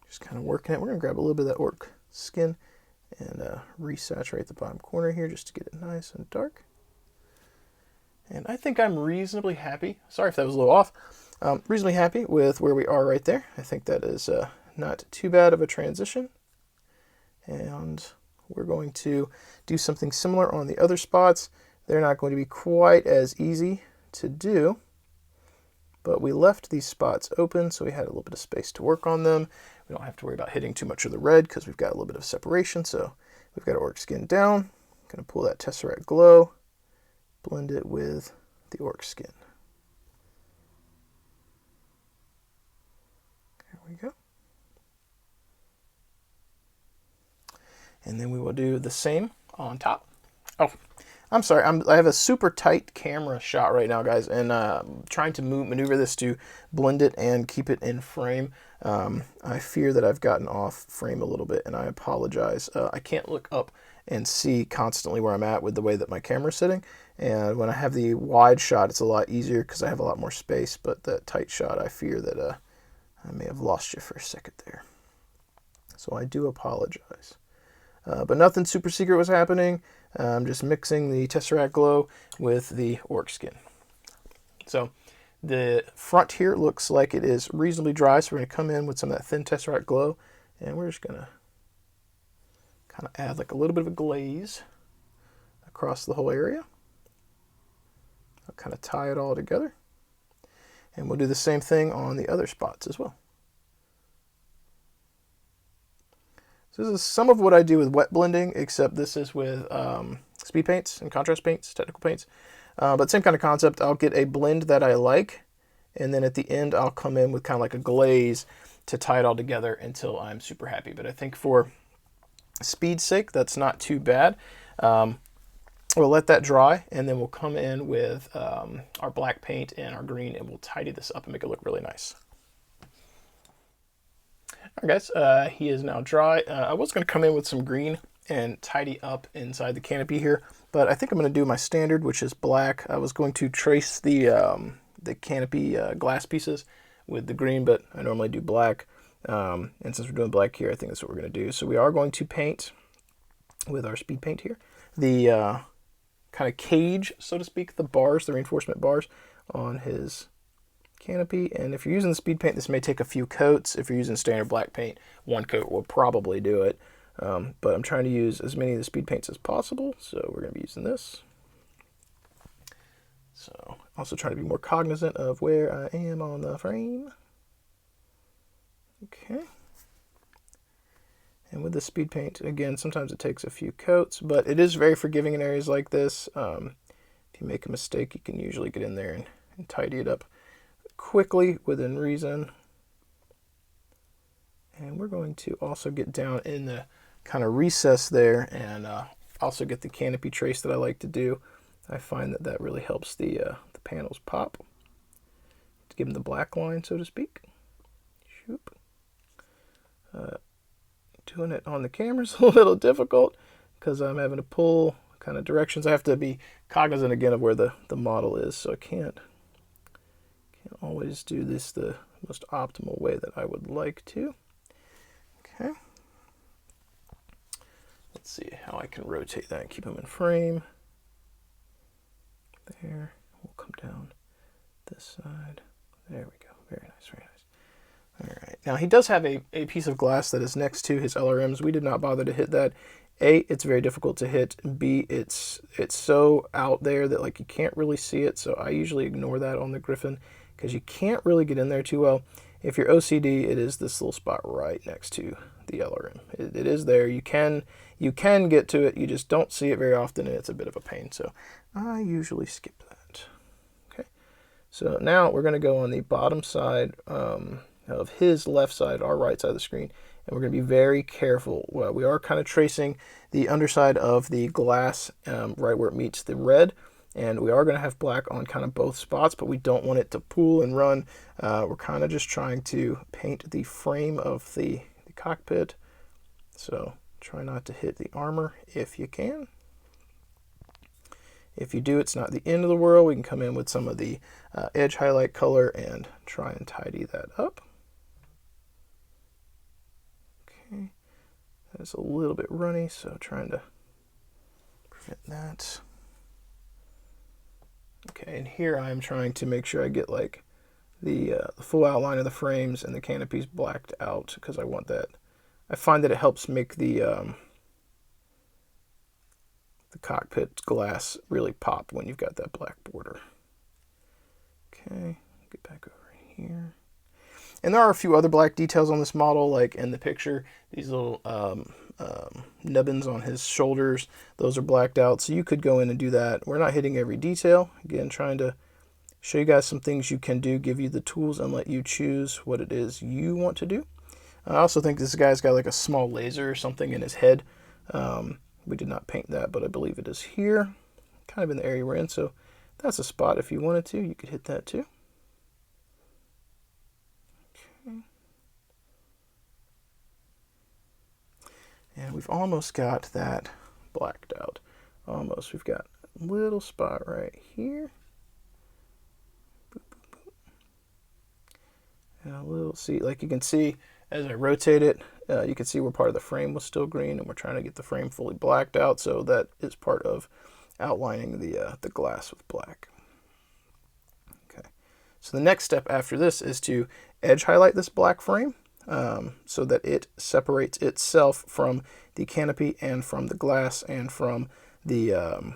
Speaker 1: Just kind of working it. We're going to grab a little bit of that orc skin and resaturate the bottom corner here just to get it nice and dark. And I think I'm reasonably happy. Sorry if that was a little off. Reasonably happy with where we are right there. I think that is not too bad of a transition. And we're going to do something similar on the other spots. They're not going to be quite as easy to do, but we left these spots open so we had a little bit of space to work on them. We don't have to worry about hitting too much of the red because we've got a little bit of separation. So we've got our orc skin down. Going to pull that Tesseract Glow, blend it with the orc skin. There we go. And then we will do the same on top. Oh, I'm sorry. I have a super tight camera shot right now, guys, and trying to maneuver this to blend it and keep it in frame. I fear that I've gotten off frame a little bit, and I apologize. I can't look up and see constantly where I'm at with the way that my camera's sitting. And when I have the wide shot, it's a lot easier because I have a lot more space. But that tight shot, I fear that I may have lost you for a second there. So I do apologize. But nothing super secret was happening. I'm just mixing the Tesseract Glow with the orc skin. So the front here looks like it is reasonably dry, so we're going to come in with some of that thin Tesseract Glow, and we're just going to kind of add like a little bit of a glaze across the whole area. I'll kind of tie it all together, and we'll do the same thing on the other spots as well. So this is some of what I do with wet blending, except this is with speed paints and contrast paints, technical paints. But same kind of concept. I'll get a blend that I like, and then at the end I'll come in with kind of like a glaze to tie it all together until I'm super happy. But I think for speed's sake, that's not too bad. We'll let that dry, and then we'll come in with our black paint and our green, and we'll tidy this up and make it look really nice. All right, guys, he is now dry. I was going to come in with some green and tidy up inside the canopy here, but I think I'm going to do my standard, which is black. I was going to trace the canopy glass pieces with the green, but I normally do black. And since we're doing black here, I think that's what we're going to do. So we are going to paint with our speed paint here the kind of cage, so to speak, the bars, the reinforcement bars on his canopy. And if you're using the speed paint, this may take a few coats. If you're using standard black paint, one coat will probably do it. But I'm trying to use as many of the speed paints as possible, so we're going to be using this. So also trying to be more cognizant of where I am on the frame. Okay. And with the speed paint, again, sometimes it takes a few coats, but it is very forgiving in areas like this. If you make a mistake, you can usually get in there and tidy it up quickly within reason. And we're going to also get down in the kind of recess there and also get the canopy trace that I like to do. I find that that really helps the panels pop, to give them the black line, so to speak. Shoop. Doing it on the camera is a little difficult because I'm having to pull kind of directions. I have to be cognizant again of where the model is, so I can't always do this the most optimal way that I would like to. Okay. Let's see how I can rotate that and keep them in frame. There. We'll come down this side. There we go. Very nice, very nice. All right. Now he does have a piece of glass that is next to his LRMs. We did not bother to hit that. A, it's very difficult to hit. B, it's so out there that like you can't really see it. So I usually ignore that on the Griffin because you can't really get in there too well. If you're OCD, it is this little spot right next to the LRM. It is there. You can get to it. You just don't see it very often, and it's a bit of a pain. So I usually skip that. Okay. So now we're going to go on the bottom side of his left side, our right side of the screen, and we're going to be very careful. Well, we are kind of tracing the underside of the glass right where it meets the red. And we are going to have black on kind of both spots, but we don't want it to pool and run. We're kind of just trying to paint the frame of the cockpit. So try not to hit the armor if you can. If you do, it's not the end of the world. We can come in with some of the edge highlight color and try and tidy that up. Okay, that's a little bit runny, so trying to prevent that. Okay, and here I'm trying to make sure I get like the full outline of the frames and the canopies blacked out, because I want that. I find that it helps make the cockpit glass really pop when you've got that black border. Okay, get back over here. And there are a few other black details on this model, like in the picture, these little nubbins on his shoulders, those are blacked out, so you could go in and do that. We're not hitting every detail. Again, trying to show you guys some things you can do, give you the tools, and let you choose what it is you want to do. I also think this guy's got like a small laser or something in his head. We did not paint that, but I believe it is here, kind of in the area we're in, so that's a spot. If you wanted to, you could hit that too. Okay. And we've almost got that blacked out. Almost. We've got a little spot right here. Boop, boop, boop. And a little, see, like you can see as I rotate it, you can see where part of the frame was still green, and we're trying to get the frame fully blacked out, so that is part of outlining the glass with black. Okay, so the next step after this is to edge highlight this black frame so that it separates itself from the canopy and from the glass and from the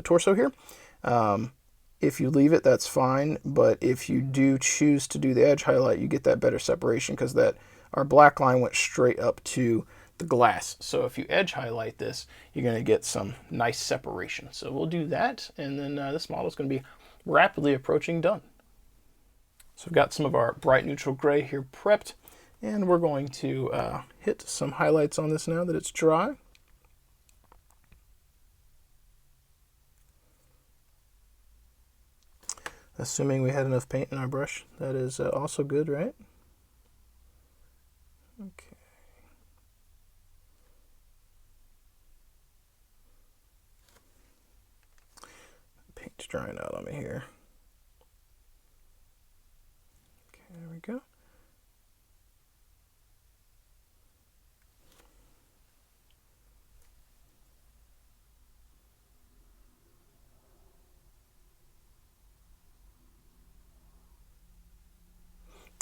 Speaker 1: torso here. If you leave it, that's fine, but if you do choose to do the edge highlight, you get that better separation, because that our black line went straight up to the glass. So if you edge highlight this, you're going to get some nice separation. So we'll do that, and then this model is going to be rapidly approaching done. So we've got some of our bright neutral gray here prepped, and we're going to hit some highlights on this now that it's dry. Assuming we had enough paint in our brush, that is also good, right? Okay. Paint's drying out on me here. Okay, there we go.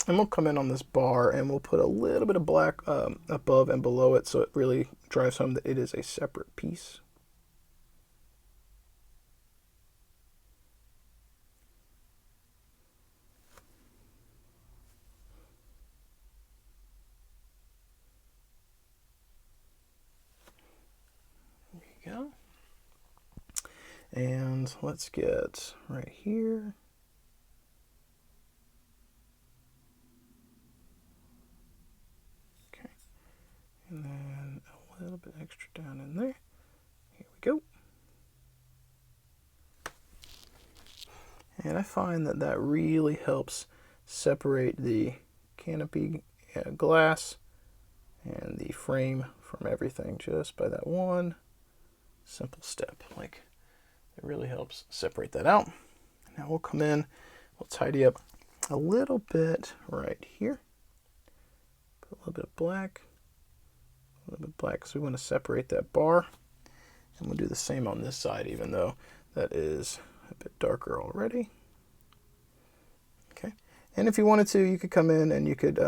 Speaker 1: And we'll come in on this bar and we'll put a little bit of black above and below it, so it really drives home that it is a separate piece. There you go. And let's get right here. And then a little bit extra down in there. Here we go. And I find that that really helps separate the canopy glass and the frame from everything, just by that one simple step. Like, it really helps separate that out. Now we'll come in, we'll tidy up a little bit right here. Put a little bit of black. A little bit black, because we want to separate that bar, and we'll do the same on this side, even though that is a bit darker already. Okay, and if you wanted to, you could come in and you could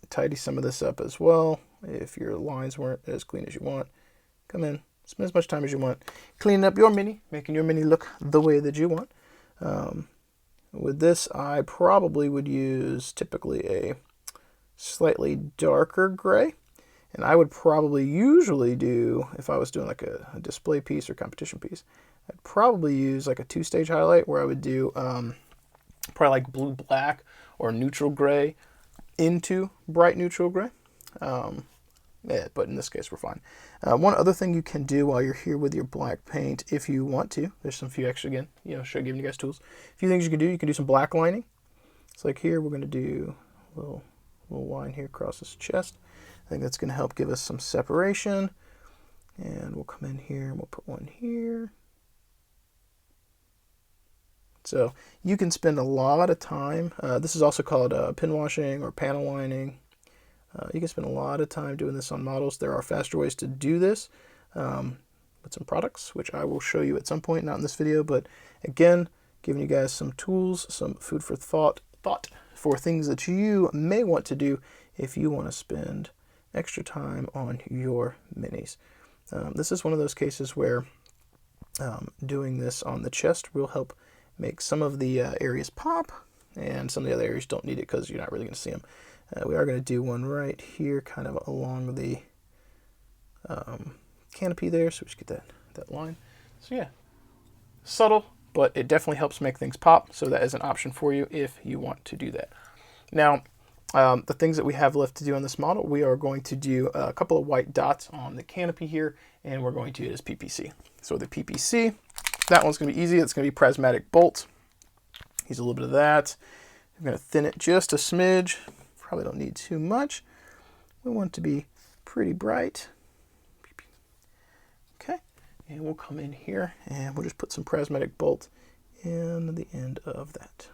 Speaker 1: tidy some of this up as well. If your lines weren't as clean as you want, come in, spend as much time as you want cleaning up your Mini, making your Mini look the way that you want. With this, I probably would use typically a slightly darker gray. And I would probably usually do, if I was doing like a display piece or competition piece, I'd probably use like a two-stage highlight, where I would do probably like blue-black or neutral gray into bright neutral gray. Yeah, but in this case, we're fine. One other thing you can do while you're here with your black paint, if you want to, there's some few extra, again, giving you guys tools. A few things you can do some black lining. It's like here, we're going to do a little line here across his chest. I think that's going to help give us some separation. And we'll come in here and we'll put one here. So you can spend a lot of time. This is also called pin washing or panel lining. You can spend a lot of time doing this on models. There are faster ways to do this with some products, which I will show you at some point, not in this video, but again, giving you guys some tools, some food for thought for things that you may want to do if you want to spend extra time on your minis. This is one of those cases where doing this on the chest will help make some of the areas pop, and some of the other areas don't need it because you're not really going to see them. We are going to do one right here, kind of along the canopy there, so we just get that line. So yeah, subtle, but it definitely helps make things pop, so that is an option for you if you want to do that. Now, the things that we have left to do on this model, we are going to do a couple of white dots on the canopy here, and we're going to use PPC. So the PPC, that one's going to be easy. It's going to be prismatic bolt. Use a little bit of that. I'm going to thin it just a smidge. Probably don't need too much. We want it to be pretty bright. Okay, and we'll come in here and we'll just put some prismatic bolt in the end of that.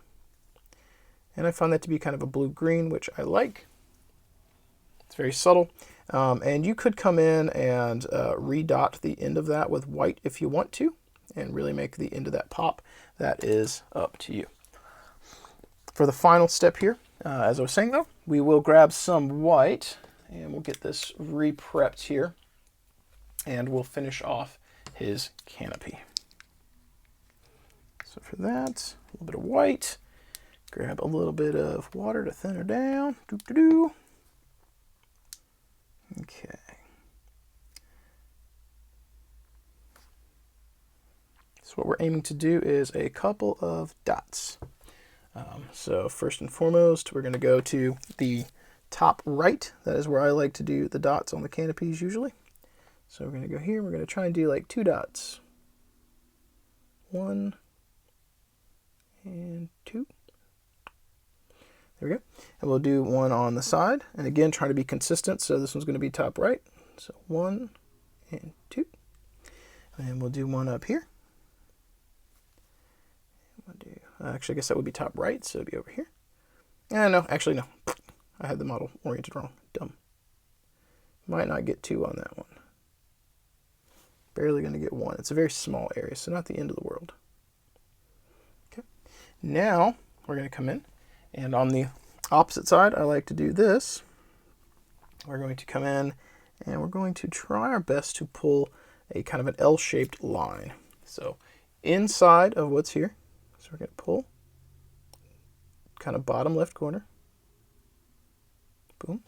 Speaker 1: And I found that to be kind of a blue-green, which I like. It's very subtle. And you could come in and redot the end of that with white if you want to, and really make the end of that pop. That is up to you. For the final step here, as I was saying though, we will grab some white, and we'll get this re-prepped here, and we'll finish off his canopy. So for that, a little bit of white. Grab a little bit of water to thin her down. Okay. So what we're aiming to do is a couple of dots. So first and foremost, we're going to go to the top right. That is where I like to do the dots on the canopies usually. So we're going to go here. We're going to try and do like 2 dots. 1 and 2. There we go. And we'll do one on the side. And again, try to be consistent. So this one's going to be top right. So 1 and 2. And we'll do one up here. We'll do, actually, I guess that would be top right. So it'd be over here. No, actually, no. I had the model oriented wrong. Dumb. Might not get 2 on that one. Barely going to get 1. It's a very small area, so not the end of the world. Okay. Now, we're going to come in. And on the opposite side, I like to do this. We're going to come in and we're going to try our best to pull a kind of an L-shaped line. So inside of what's here, so we're going to pull kind of bottom left corner. Boom.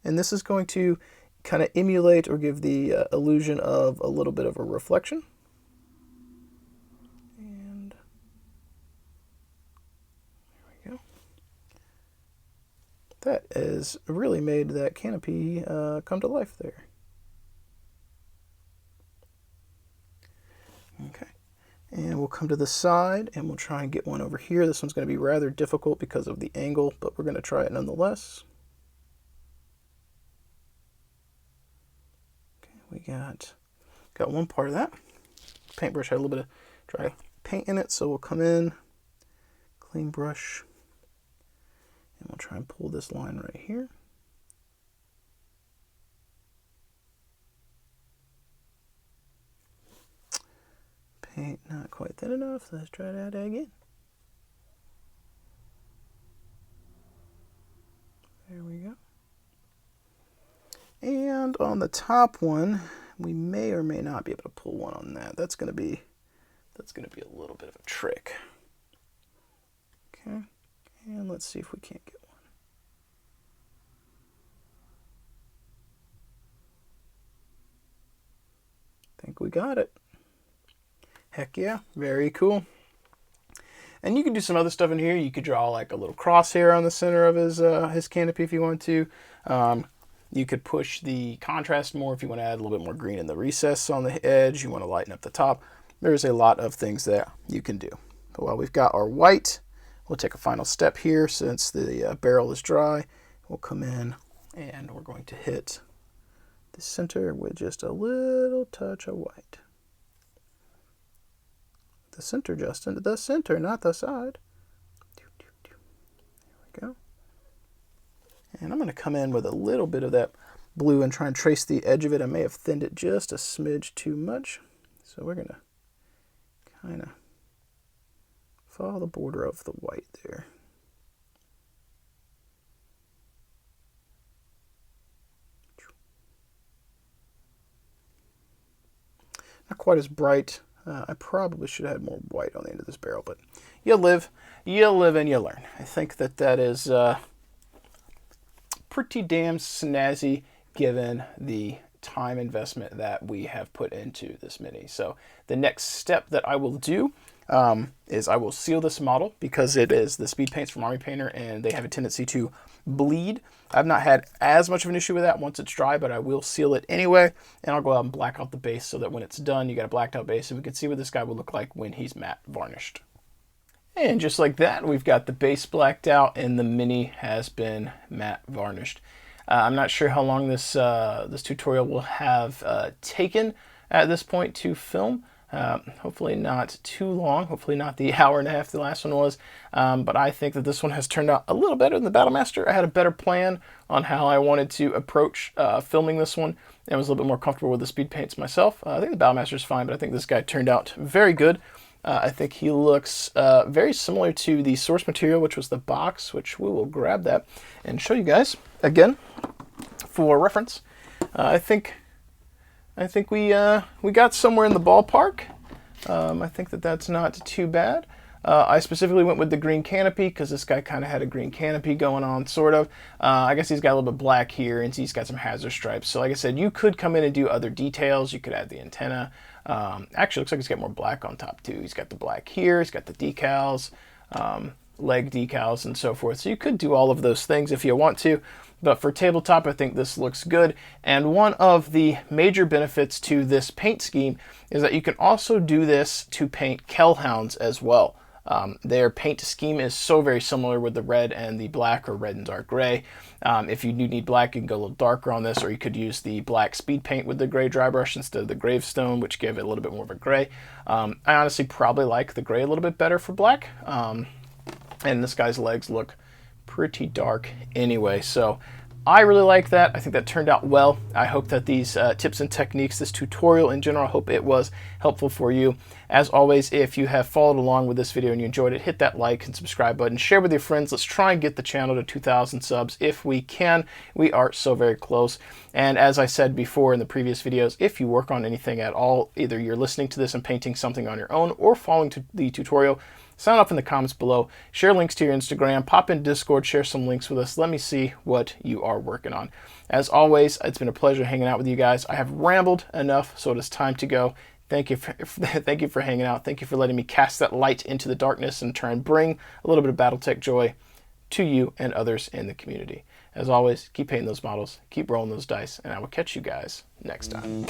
Speaker 1: And this is going to kind of emulate or give the illusion of a little bit of a reflection. That has really made that canopy come to life there. Okay, and we'll come to the side and we'll try and get one over here. This one's going to be rather difficult because of the angle, but we're going to try it nonetheless. Okay, we got one part of that. Paintbrush had a little bit of dry paint in it, so we'll come in, clean brush. And we'll try and pull this line right here. Paint not quite thin enough. Let's try that again. There we go. And on the top one, we may or may not be able to pull one on that. That's going to be a little bit of a trick. Okay. And let's see if we can't get one. I think we got it. Heck yeah, very cool. And you can do some other stuff in here. You could draw like a little crosshair on the center of his canopy if you want to. You could push the contrast more if you want to add a little bit more green in the recess on the edge. You want to lighten up the top. There's a lot of things that you can do. But while we've got our white, we'll take a final step here since the barrel is dry. We'll come in and we're going to hit the center with just a little touch of white. the center, Justin. The center, not the side. There we go. And I'm going to come in with a little bit of that blue and try and trace the edge of it. I may have thinned it just a smidge too much. So we're going to kind of follow the border of the white there. Not quite as bright. I probably should have had more white on the end of this barrel, but you live and you learn. I think that is pretty damn snazzy given the time investment that we have put into this Mini. So the next step that I will do is I will seal this model because it is the speed paints from Army Painter and they have a tendency to bleed. I've not had as much of an issue with that once it's dry, but I will seal it anyway, and I'll go out and black out the base so that when it's done, you got a blacked out base, and we can see what this guy will look like when he's matte varnished. And just like that, we've got the base blacked out, and the Mini has been matte varnished. I'm not sure how long this tutorial will have taken at this point to film. Hopefully not too long, hopefully not the hour and a half the last one was, but I think that this one has turned out a little better than the Battlemaster. I had a better plan on how I wanted to approach filming this one, and I was a little bit more comfortable with the speed paints myself. I think the Battlemaster is fine, but I think this guy turned out very good. I think he looks very similar to the source material, which was the box, which we will grab that and show you guys again for reference. I think we got somewhere in the ballpark. I think that's not too bad. I specifically went with the green canopy because this guy kind of had a green canopy going on, sort of. I guess he's got a little bit black here, and he's got some hazard stripes. So like I said, you could come in and do other details. You could add the antenna. Actually, looks like he's got more black on top too. He's got the black here. He's got the decals, leg decals, and so forth. So you could do all of those things if you want to. But for tabletop, I think this looks good. And one of the major benefits to this paint scheme is that you can also do this to paint Kellhounds as well. Their paint scheme is so very similar with the red and the black, or red and dark gray. If you do need black, you can go a little darker on this, or you could use the black speed paint with the gray dry brush instead of the gravestone, which gave it a little bit more of a gray. I honestly probably like the gray a little bit better for black. And this guy's legs look pretty dark anyway, so I really like that. I think that turned out well. I hope that these tips and techniques, this tutorial in general, I hope it was helpful for you. As always, if you have followed along with this video and you enjoyed it, hit that like and subscribe button, share with your friends. Let's try and get the channel to 2,000 subs if we can. We are so very close. And as I said before in the previous videos, if you work on anything at all, either you're listening to this and painting something on your own or following the tutorial, sound off in the comments below, share links to your Instagram, pop in Discord, share some links with us. Let me see what you are working on. As always, it's been a pleasure hanging out with you guys. I have rambled enough, so it is time to go. Thank you for hanging out. Thank you for letting me cast that light into the darkness and try and bring a little bit of Battletech joy to you and others in the community. As always, keep painting those models, keep rolling those dice, and I will catch you guys next time.